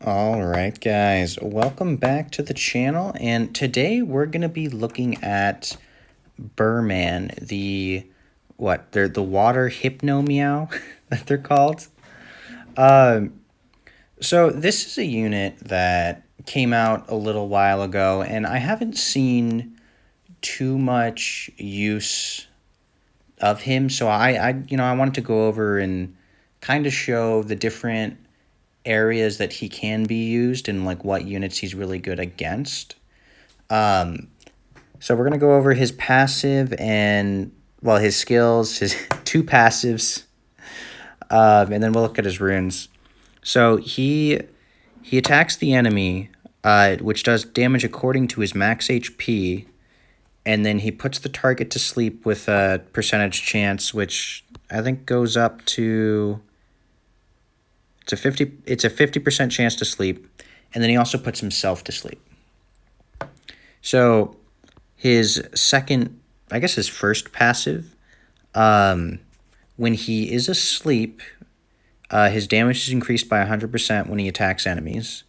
All right, guys, welcome back to the channel, and today we're going to be looking at Burman, the water hypnomeow that they're called. So this is a unit that came out a little while ago, and I haven't seen too much use of him, so I wanted to go over and kind of show the different areas that he can be used and like what units he's really good against. So we're gonna go over his passive and his skills, his two passives, and then we'll look at his runes. So he attacks the enemy, which does damage according to his max HP, and then he puts the target to sleep with a percentage chance, which I think goes up to it's a 50% chance to sleep, and then he also puts himself to sleep. So his first passive, when he is asleep, his damage is increased by 100% when he attacks enemies.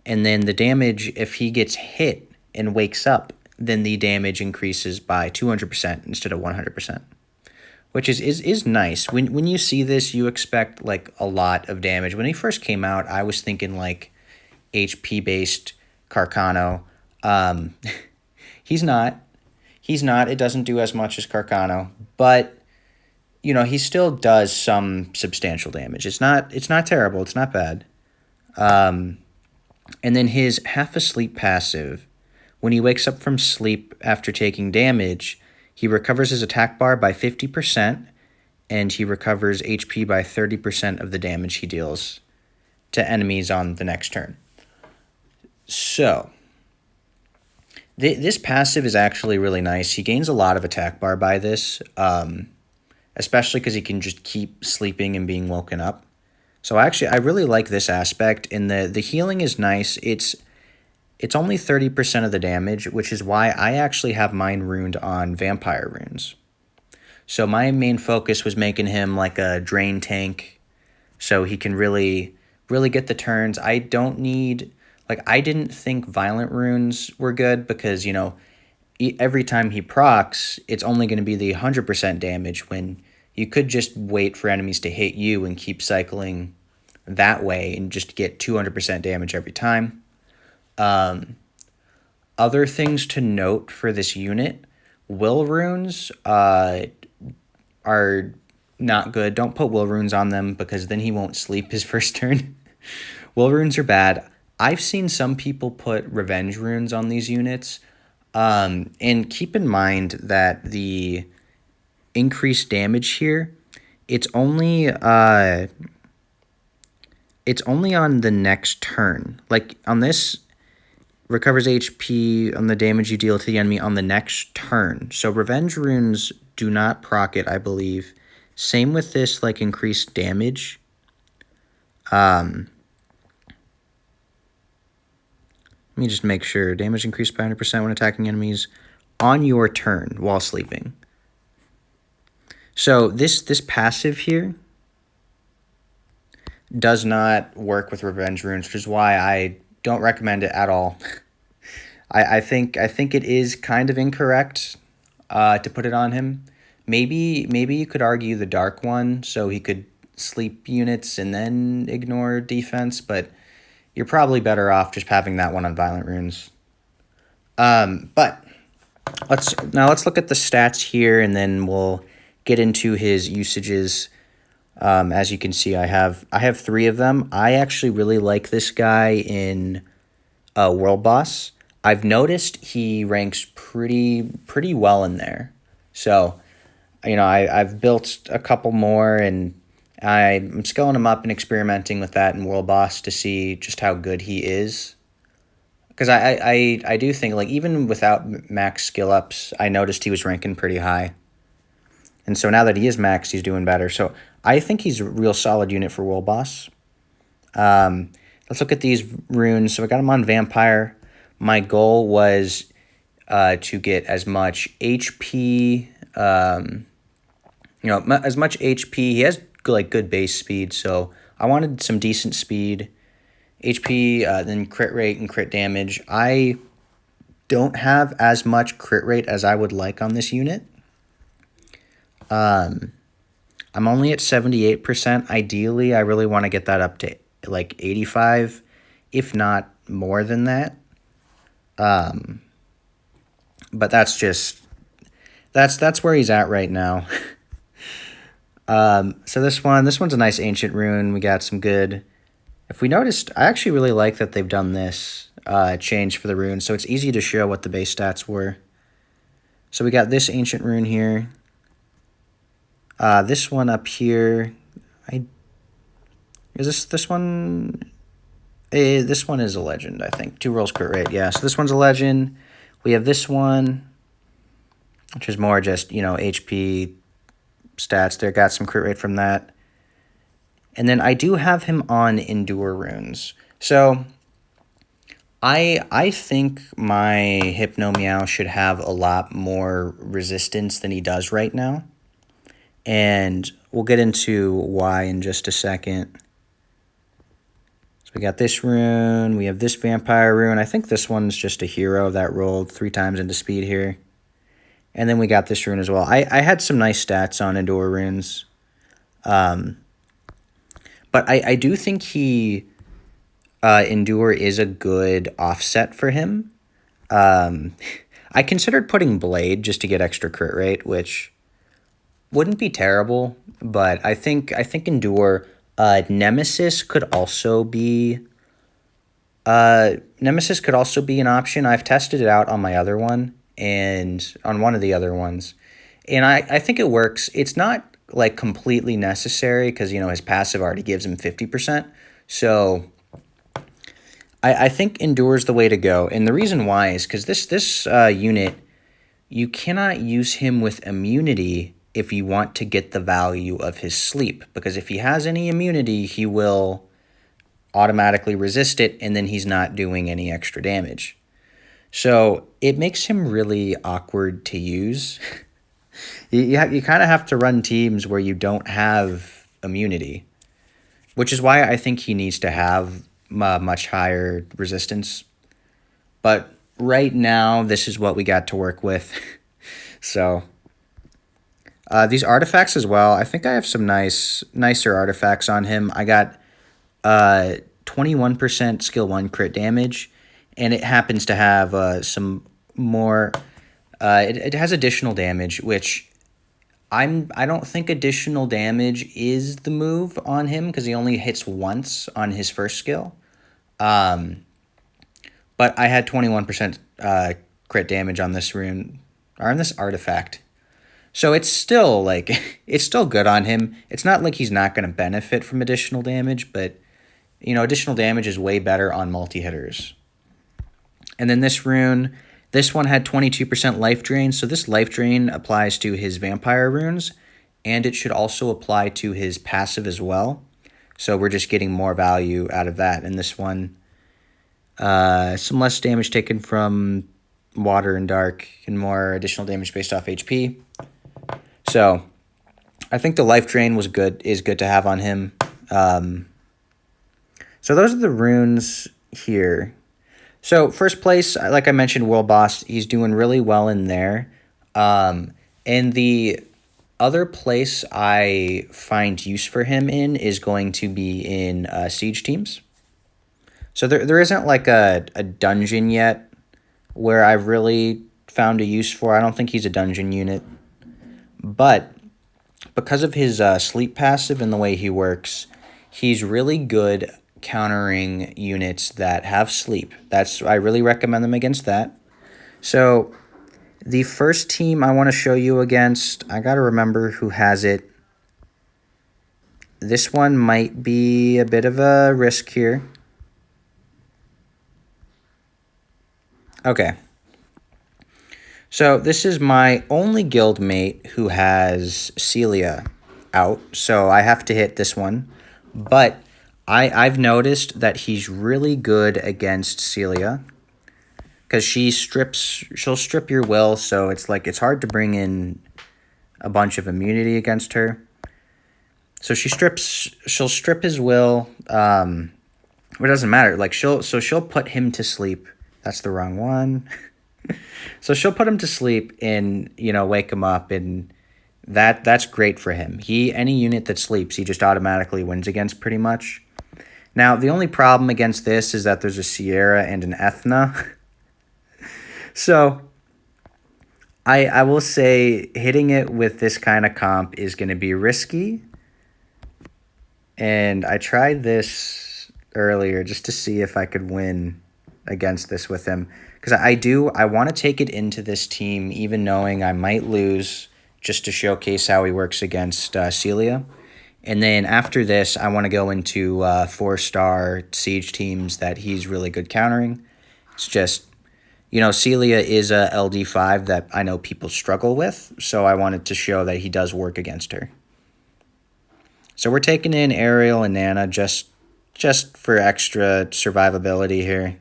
And then the damage, if he gets hit and wakes up, then the damage increases by 200% instead of 100%. Which is nice. When you see this, you expect like a lot of damage. When he first came out, I was thinking like HP-based Carcano. He's not. He's not. It doesn't do as much as Carcano, but you know, he still does some substantial damage. It's not terrible. It's not bad. And then his half asleep passive, when he wakes up from sleep after taking damage, he recovers his attack bar by 50%, and he recovers HP by 30% of the damage he deals to enemies on the next turn. So this passive is actually really nice. He gains a lot of attack bar by this, especially because he can just keep sleeping and being woken up. So I really like this aspect, and the healing is nice. It's only 30% of the damage, which is why I actually have mine runed on vampire runes. So my main focus was making him like a drain tank, so he can really get the turns. I didn't think violent runes were good because, you know, every time he procs, it's only going to be the 100% damage when you could just wait for enemies to hit you and keep cycling that way and just get 200% damage every time. Other things to note for this unit, will runes are not good. Don't put will runes on them because then he won't sleep his first turn. Will runes are bad. I've seen some people put revenge runes on these units. And keep in mind that the increased damage here, it's only on the next turn. Like on this, recovers HP on the damage you deal to the enemy on the next turn. So revenge runes do not proc it, I believe. Same with this, like, increased damage. Let me just make sure. Damage increased by 100% when attacking enemies on your turn while sleeping. So this passive here does not work with revenge runes, which is why I don't recommend it at all. I think it is kind of incorrect to put it on him. Maybe you could argue the dark one so he could sleep units and then ignore defense, but you're probably better off just having that one on violent runes. But let's look at the stats here, and then we'll get into his usages. As you can see, I have 3 of them. I actually really like this guy in World Boss. I've noticed he ranks pretty well in there. So, you know, I've built a couple more, and I'm scaling him up and experimenting with that in World Boss to see just how good he is. Because I do think, like, even without max skill ups, I noticed he was ranking pretty high. And so now that he is maxed, he's doing better. So I think he's a real solid unit for World Boss. Let's look at these runes. So I got him on Vampire. My goal was to get as much HP, as much HP. He has like good base speed, so I wanted some decent speed HP, then crit rate and crit damage. I don't have as much crit rate as I would like on this unit. I'm only at 78%. Ideally, I really want to get that up to like 85, if not more than that. But that's where he's at right now. So this one's a nice ancient rune. We got some good. If we noticed, I actually really like that they've done this change for the rune, so it's easy to show what the base stats were. So we got this ancient rune here. This one up here, is this one? This one is a legend, I think. 2 rolls crit rate, yeah. So this one's a legend. We have this one, which is more just, HP stats. There, got some crit rate from that. And then I do have him on Endure runes. So I think my Hypnomeow should have a lot more resistance than he does right now. And we'll get into why in just a second. So we got this rune. We have this vampire rune. I think this one's just a hero that rolled 3 times into speed here. And then we got this rune as well. I had some nice stats on Endure runes. But I do think Endure is a good offset for him. I considered putting Blade just to get extra crit rate, which wouldn't be terrible. But I think Endure, Nemesis could also be an option. I've tested it out on my other one and on one of the other ones, and I think it works. It's not like completely necessary because his passive already gives him 50%. So I think Endure is the way to go, and the reason why is because this unit, you cannot use him with immunity if you want to get the value of his sleep, because if he has any immunity, he will automatically resist it, and then he's not doing any extra damage. So it makes him really awkward to use. You kind of have to run teams where you don't have immunity, which is why I think he needs to have much higher resistance. But right now, this is what we got to work with. So these artifacts as well, I think I have some nicer artifacts on him. I got 21% skill 1 crit damage, and it happens to have some more. It has additional damage, which I don't think additional damage is the move on him because he only hits once on his first skill. But I had 21% crit damage on this rune, or on this artifact. So it's still it's still good on him. It's not like he's not going to benefit from additional damage, but additional damage is way better on multi-hitters. And then this rune, this one had 22% life drain, so this life drain applies to his vampire runes, and it should also apply to his passive as well. So we're just getting more value out of that. And this one, some less damage taken from water and dark, and more additional damage based off HP. So I think the life drain is good to have on him. So those are the runes here. So first place, like I mentioned, World Boss, he's doing really well in there. And the other place I find use for him in is going to be in siege teams. So there isn't like a dungeon yet where I've really found a use for. I don't think he's a dungeon unit. But because of his sleep passive and the way he works, he's really good countering units that have sleep. I really recommend them against that. So the first team I want to show you against, I got to remember who has it. This one might be a bit of a risk here. Okay. So this is my only guild mate who has Celia out, so I have to hit this one. But I've noticed that he's really good against Celia because she'll strip your will, so it's hard to bring in a bunch of immunity against her. So she'll strip his will, It doesn't matter. Like she'll put him to sleep. That's the wrong one. So she'll put him to sleep and, you know, wake him up, and that's great for him. Any unit that sleeps, he just automatically wins against pretty much. Now, the only problem against this is that there's a Sierra and an Ethna. So I will say hitting it with this kind of comp is going to be risky. And I tried this earlier just to see if I could win against this with him. Because I want to take it into this team, even knowing I might lose, just to showcase how he works against Celia. And then after this, I want to go into 4-star siege teams that he's really good countering. It's just, you know, Celia is a LD5 that I know people struggle with, so I wanted to show that he does work against her. So we're taking in Ariel and Nana just for extra survivability here.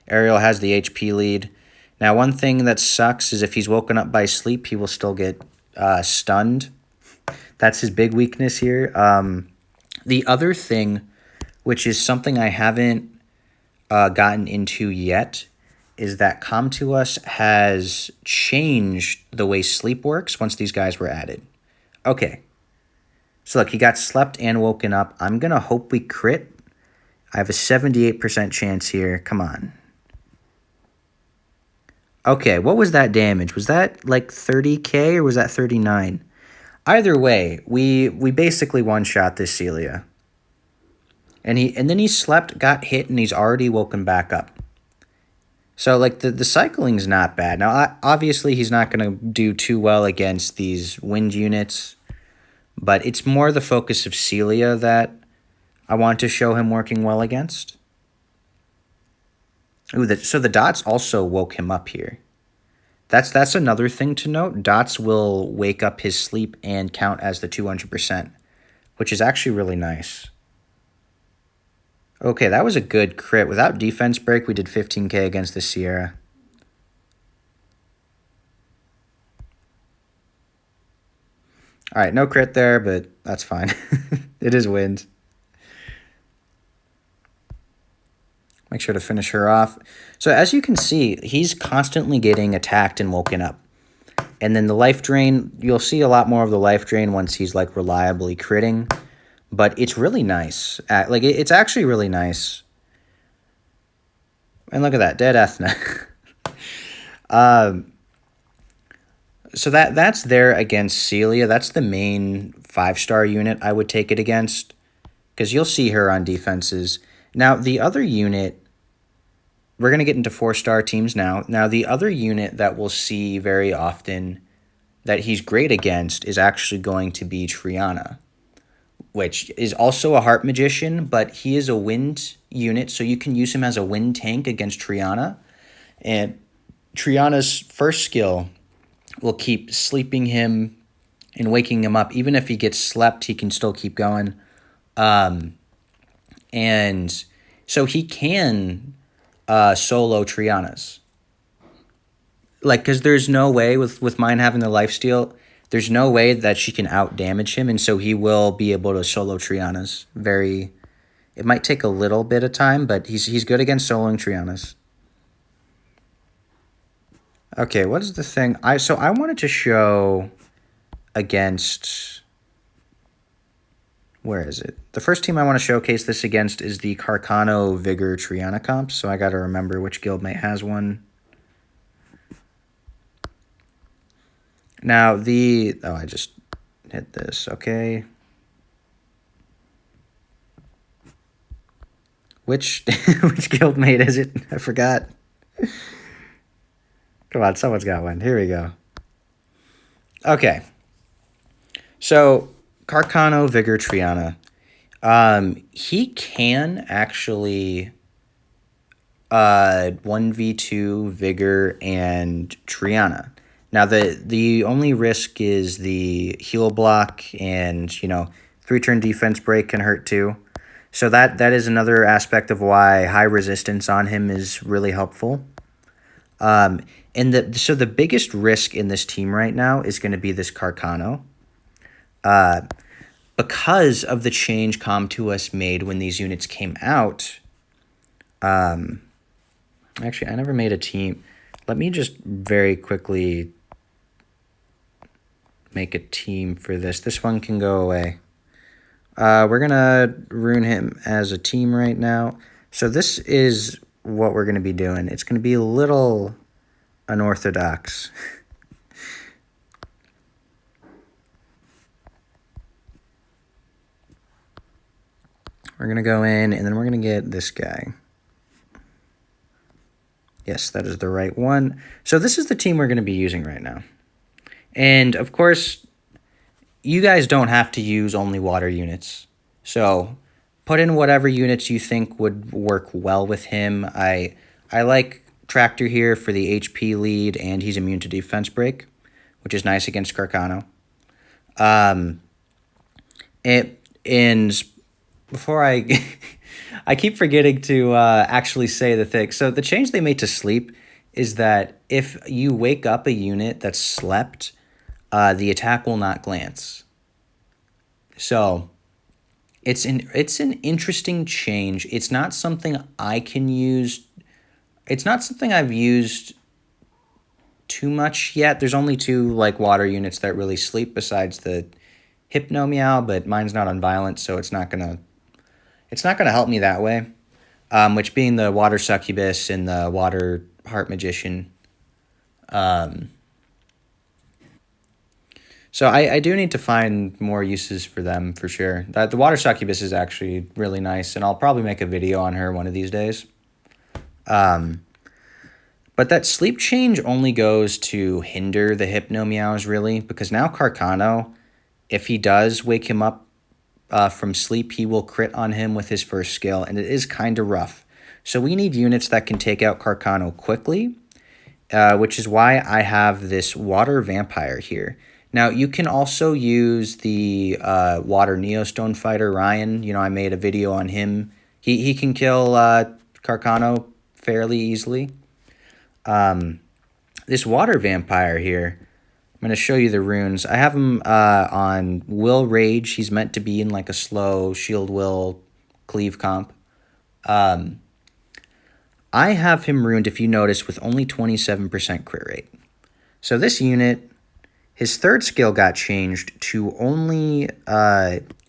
Ariel has the HP lead. Now, one thing that sucks is if he's woken up by sleep, he will still get stunned. That's his big weakness here. The other thing, which is something I haven't gotten into yet, is that Com2uS has changed the way sleep works once these guys were added. Okay. So look, he got slept and woken up. I'm going to hope we crit. I have a 78% chance here. Come on. Okay, what was that damage? Was that like 30k or was that 39? Either way, we basically one-shot this Celia. And then he slept, got hit, and he's already woken back up. So like the cycling's not bad. Now obviously he's not going to do too well against these wind units, but it's more the focus of Celia that I want to show him working well against. Ooh, so the dots also woke him up here. That's another thing to note. Dots will wake up his sleep and count as the 200%, which is actually really nice. Okay, that was a good crit. Without defense break, we did 15k against the Sierra. All right, no crit there, but that's fine. It is wins. Make sure to finish her off. So as you can see, he's constantly getting attacked and woken up. And then the life drain, you'll see a lot more of the life drain once he's like reliably critting. But it's really nice. Like it's actually really nice. And look at that, dead Ethna. So that's there against Celia. That's the main 5-star unit I would take it against, because you'll see her on defenses. Now, the other unit, we're going to get into 4-star teams now. Now, the other unit that we'll see very often that he's great against is actually going to be Triana, which is also a heart magician, but he is a wind unit, so you can use him as a wind tank against Triana. And Triana's first skill will keep sleeping him and waking him up. Even if he gets slept, he can still keep going. And so he can solo Trianas. Like, because there's no way, with mine having the lifesteal, there's no way that she can out-damage him, and so he will be able to solo Trianas. It might take a little bit of time, but he's good against soloing Trianas. Okay, what is the thing? So I wanted to show against... Where is it? The first team I want to showcase this against is the Carcano Vigor Triana comp, so I got to remember which guildmate has one. Now, I just hit this, okay. Which guildmate is it? I forgot. Come on, someone's got one. Here we go. Okay. So... Carcano Vigor Triana. He can actually 1v2 Vigor and Triana. Now the only risk is the heal block, and 3-turn defense break can hurt too. So that is another aspect of why high resistance on him is really helpful. So the biggest risk in this team right now is going to be this Carcano. Because of the change Com2uS made when these units came out, Actually, I never made a team. Let me just very quickly make a team for this. This one can go away. We're going to rune him as a team right now. So this is what we're going to be doing. It's going to be a little unorthodox. We're going to go in, and then we're going to get this guy. Yes, that is the right one. So this is the team we're going to be using right now. And, of course, you guys don't have to use only water units. So put in whatever units you think would work well with him. I like Tractor here for the HP lead, and he's immune to defense break, which is nice against Carcano. And before I keep forgetting to actually say the thing. So the change they made to sleep is that if you wake up a unit that's slept, the attack will not glance. So it's an interesting change. It's not something I can use. It's not something I've used too much yet. There's only 2 like water units that really sleep besides the Hypnomeow, but mine's not on violent, so it's not gonna help me that way. Which being the water succubus and the water heart magician. So I do need to find more uses for them for sure. The water succubus is actually really nice, and I'll probably make a video on her one of these days. But that sleep change only goes to hinder the Hypnomeows, really, because now Carcano, if he does wake him up from sleep, he will crit on him with his first skill, and it is kind of rough. So we need units that can take out Carcano quickly, which is why I have this water vampire here. Now, you can also use the water Neostone fighter, Ryan. You know, I made a video on him. He can kill Carcano fairly easily. This water vampire here, I'm going to show you the runes. I have him on Will Rage. He's meant to be in like a slow Shield Will Cleave comp. I have him runed, if you notice, with only 27% crit rate. So this unit, his 3rd skill got changed to only,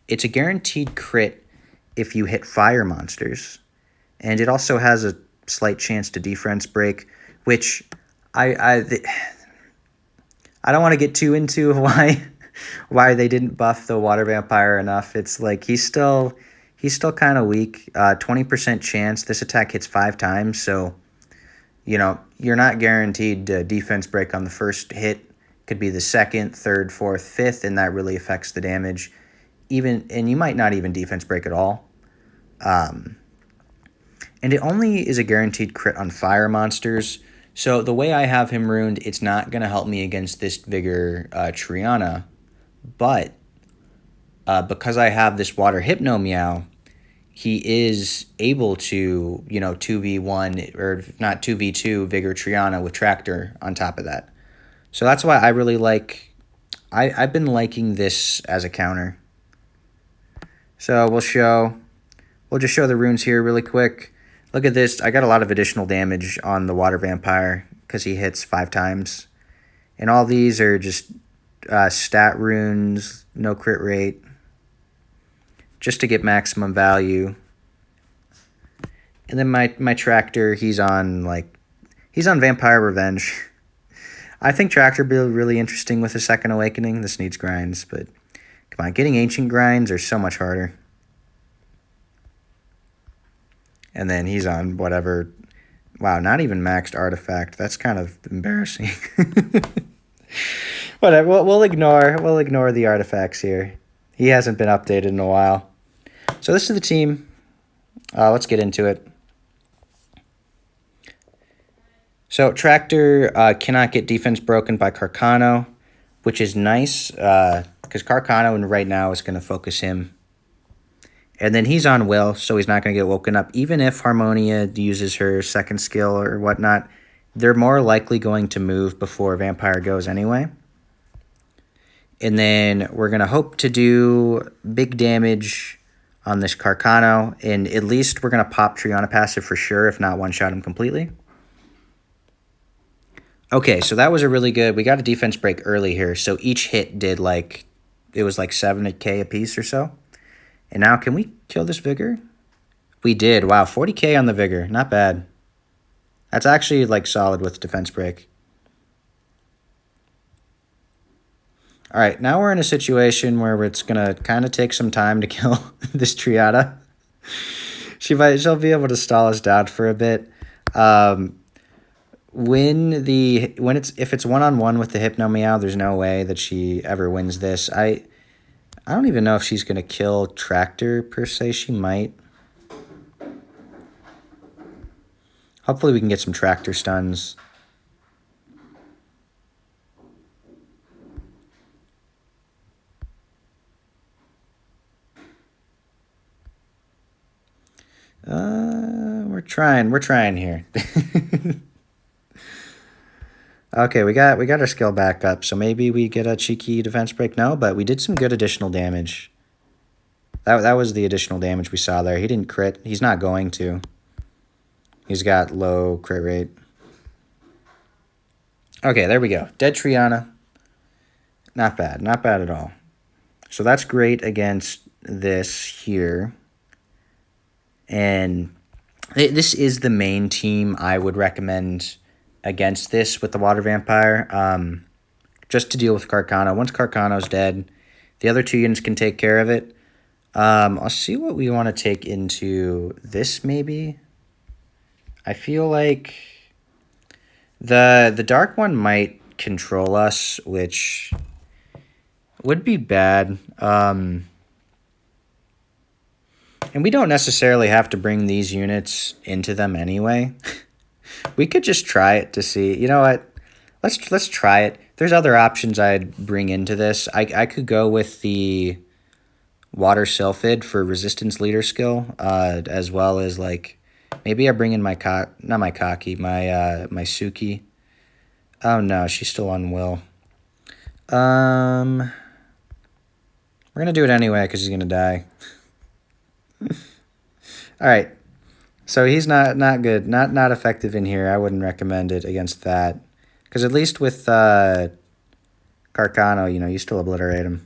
it's a guaranteed crit if you hit fire monsters. And it also has a slight chance to defense break, which I don't want to get too into why they didn't buff the water vampire enough. It's like he's still kind of weak. 20% chance. This attack hits 5 times, so you know you're not guaranteed defense break on the first hit. Could be the 2nd, 3rd, 4th, 5th, and that really affects the damage. And you might not even defense break at all. And it only is a guaranteed crit on fire monsters. So the way I have him ruined, it's not going to help me against this Vigor Triana. But because I have this Water Hypnomeow, he is able to, 2v1, or not 2v2 Vigor Triana with Tractor on top of that. So that's why I really like, I've been liking this as a counter. So we'll just show the runes here really quick. Look at this. I got a lot of additional damage on the Water Vampire because he hits 5 times. And all these are just stat runes, no crit rate, just to get maximum value. And then my Tractor, he's on Vampire Revenge. I think Tractor will be really interesting with a 2nd Awakening. This needs grinds, but come on, getting Ancient grinds are so much harder. And then he's on whatever. Wow, not even maxed Artifact. That's kind of embarrassing. Whatever. We'll ignore the artifacts here. He hasn't been updated in a while. So this is the team. Let's get into it. So Tractor cannot get defense broken by Carcano, which is nice because Carcano right now is going to focus him. And then he's on Will, so he's not going to get woken up. Even if Harmonia uses her 2nd skill or whatnot, they're more likely going to move before Vampire goes anyway. And then we're going to hope to do big damage on this Carcano, and at least we're going to pop Triana passive for sure, if not one-shot him completely. Okay, so that was a really good... We got a defense break early here, so each hit did like... It was like 7k a piece or so. And now, can we kill this Vigor? We did. Wow, 40k on the Vigor. Not bad. That's actually like solid with defense break. All right, now we're in a situation where it's going to kind of take some time to kill this Triana. She'll be able to stall us down for a bit. If it's one-on-one with the Hypnomeow, there's no way that she ever wins this. I don't even know if she's going to kill Tractor per se. She might. Hopefully we can get some Tractor stuns. We're trying here. Okay, we got our skill back up, so maybe we get a cheeky defense break. No, but we did some good additional damage. That was the additional damage we saw there. He didn't crit. He's not going to. He's got low crit rate. Okay, there we go. Dead Triana. Not bad. Not bad at all. So that's great against this here. And this is the main team I would recommend against this with the Water Vampire. Just to deal with Carcano. Once Carcano's dead, the other 2 units can take care of it. I'll see what we want to take into this maybe. I feel like the dark one might control us, which would be bad. And we don't necessarily have to bring these units into them anyway. We could just try it to see. You know what? Let's try it. There's other options I'd bring into this. I could go with the Water Sylphid for resistance leader skill, as well as like maybe I bring in my my Suki. Oh no, she's still on Will. We're gonna do it anyway because he's gonna die. All right, so he's not good, not effective in here. I wouldn't recommend it against that, because at least with Carcano, you know, you still obliterate him.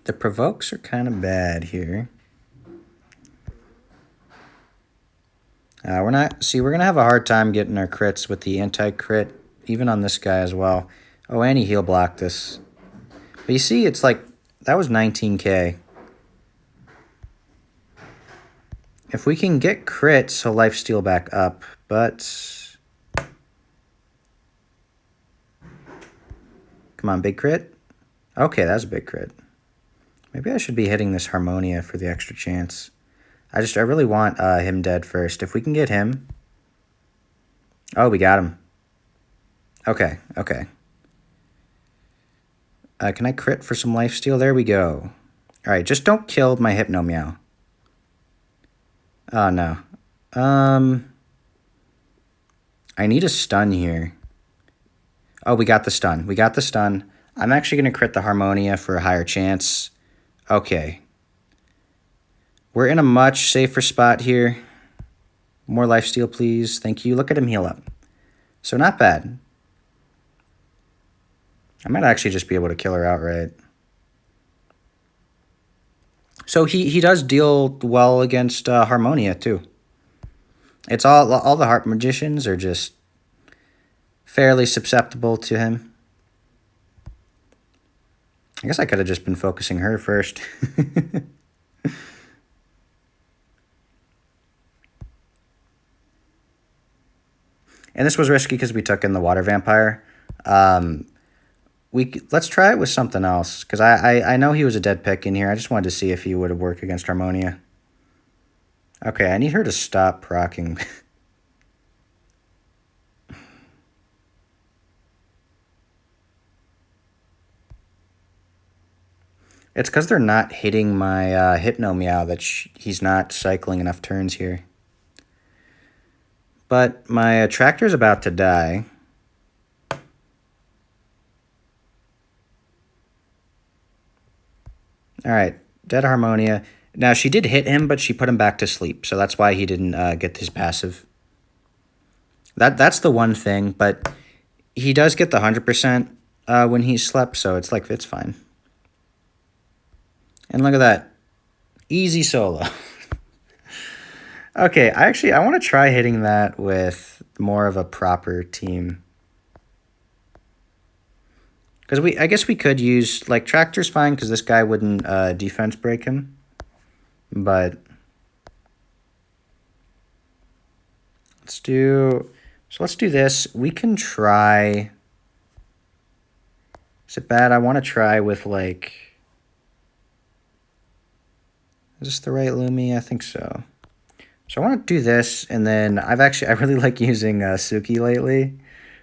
The provokes are kind of bad here. We're gonna have a hard time getting our crits with the anti-crit, even on this guy as well. Oh, and he heal blocked this. But you see, it's like, that was 19k. If we can get crits, he'll lifesteal back up, but... Come on, big crit? Okay, that's a big crit. Maybe I should be hitting this Harmonia for the extra chance. I really want him dead first. If we can get him... Oh, we got him. Okay, okay. Can I crit for some lifesteal? There we go. All right, just don't kill my Hypnomeow. Oh, no. I need a stun here. Oh, we got the stun. We got the stun. I'm actually going to crit the Harmonia for a higher chance. Okay. We're in a much safer spot here. More lifesteal, please. Thank you. Look at him heal up. So not bad. I might actually just be able to kill her outright. So he does deal well against Harmonia, too. It's all the Heart Magicians are just fairly susceptible to him. I guess I could have just been focusing her first. And this was risky because we took in the Water Vampire. Let's try it with something else, because I know he was a dead pick in here. I just wanted to see if he would have worked against Harmonia. Okay, I need her to stop proccing. It's because they're not hitting my Hypnomeow that he's not cycling enough turns here. But my Tractor's about to die. All right, Dead Harmonia. Now, she did hit him, but she put him back to sleep, so that's why he didn't get his passive. That's the one thing, but he does get the 100% when he slept, so it's like, it's fine. And look at that. Easy solo. Okay, I want to try hitting that with more of a proper team. Because I guess we could use, like, Tractor's fine because this guy wouldn't defense break him. But let's do this. We can try. Is it bad? I want to try with, like, is this the right Lumi? I think so. So I want to do this, and then I really like using Suki lately.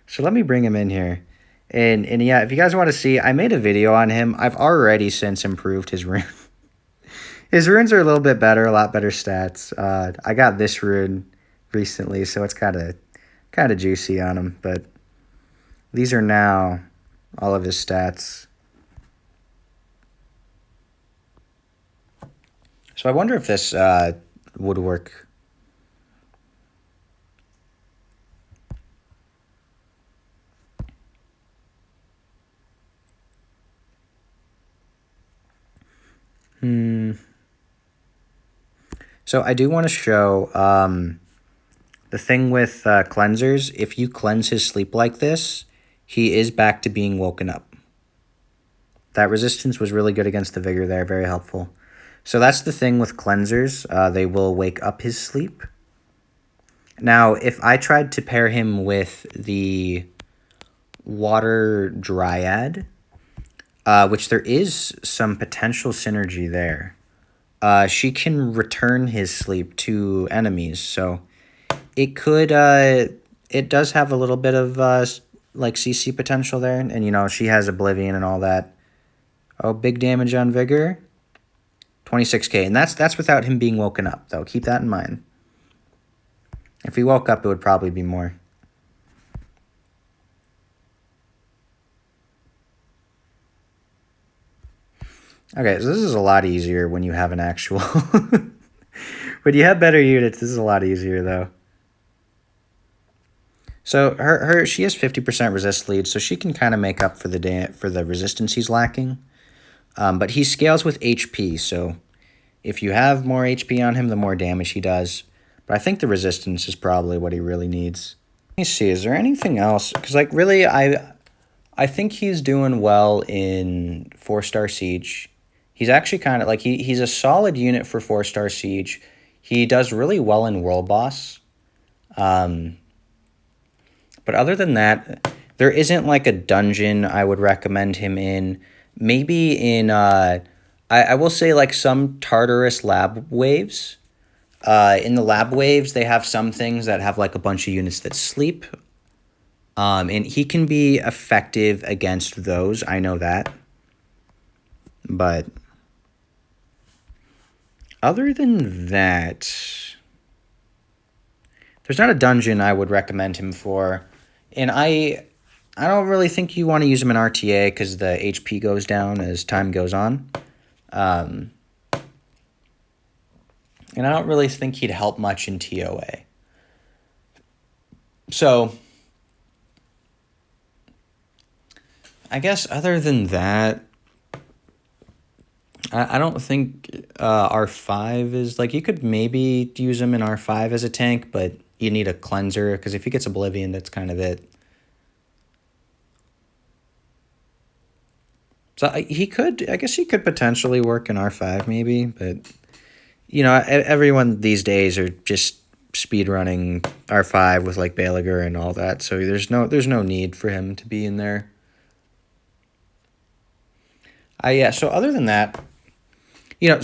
So let me bring him in here. And yeah, if you guys want to see, I made a video on him. I've already since improved his rune. His runes are a little bit better, a lot better stats. I got this rune recently, so it's kind of juicy on him. But these are now all of his stats. So I wonder if this would work. So I do want to show the thing with cleansers. If you cleanse his sleep like this, he is back to being woken up. That resistance was really good against the vigor there, very helpful. So that's the thing with cleansers. They will wake up his sleep. Now, if I tried to pair him with the Water Dryad, which there is some potential synergy there, she can return his sleep to enemies. So it could, it does have a little bit of like CC potential there. And, you know, she has Oblivion and all that. Oh, big damage on Vigor. 26k. And that's without him being woken up, though. Keep that in mind. If he woke up, it would probably be more. Okay, so this is a lot easier when you have an actual... When you have better units, this is a lot easier, though. So she has 50% resist lead, so she can kind of make up for the resistance he's lacking. But he scales with HP, so if you have more HP on him, the more damage he does. But I think the resistance is probably what he really needs. Let me see, is there anything else? Because, like, really, I think he's doing well in 4-star Siege. He's actually kind of, like, he's a solid unit for 4-star Siege. He does really well in World Boss. But other than that, there isn't, like, a dungeon I would recommend him in. Maybe in, I will say, like, some Tartarus lab waves. In the lab waves, they have some things that have, like, a bunch of units that sleep. And he can be effective against those. I know that. But other than that, there's not a dungeon I would recommend him for. And I don't really think you want to use him in RTA because the HP goes down as time goes on. And I don't really think he'd help much in TOA. So I guess other than that, I don't think R5 is, like, you could maybe use him in R5 as a tank, but you need a cleanser, because if he gets Oblivion, that's kind of it. So I guess he could potentially work in R5 maybe, but, you know, everyone these days are just speedrunning R5 with, like, Balagur and all that, so there's no need for him to be in there. Yeah, so other than that, you know,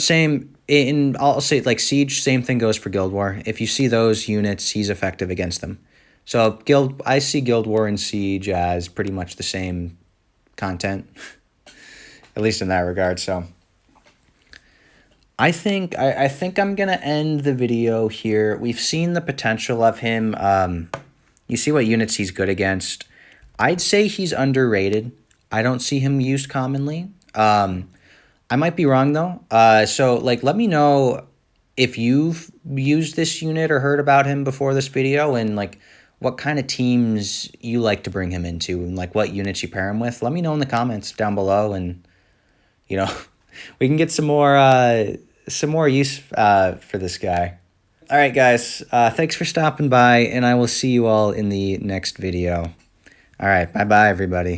I'll say, like, Siege, same thing goes for Guild War. If you see those units, he's effective against them. So I see Guild War and Siege as pretty much the same content, at least in that regard. So I think I'm gonna end the video here. We've seen the potential of him. You see what units he's good against. I'd say he's underrated. I don't see him used commonly. I might be wrong though. So like, let me know if you've used this unit or heard about him before this video, and like what kind of teams you like to bring him into, and like what units you pair him with. Let me know in the comments down below, and you know, we can get some more use for this guy. All right, guys. Thanks for stopping by, and I will see you all in the next video. All right, bye bye, everybody.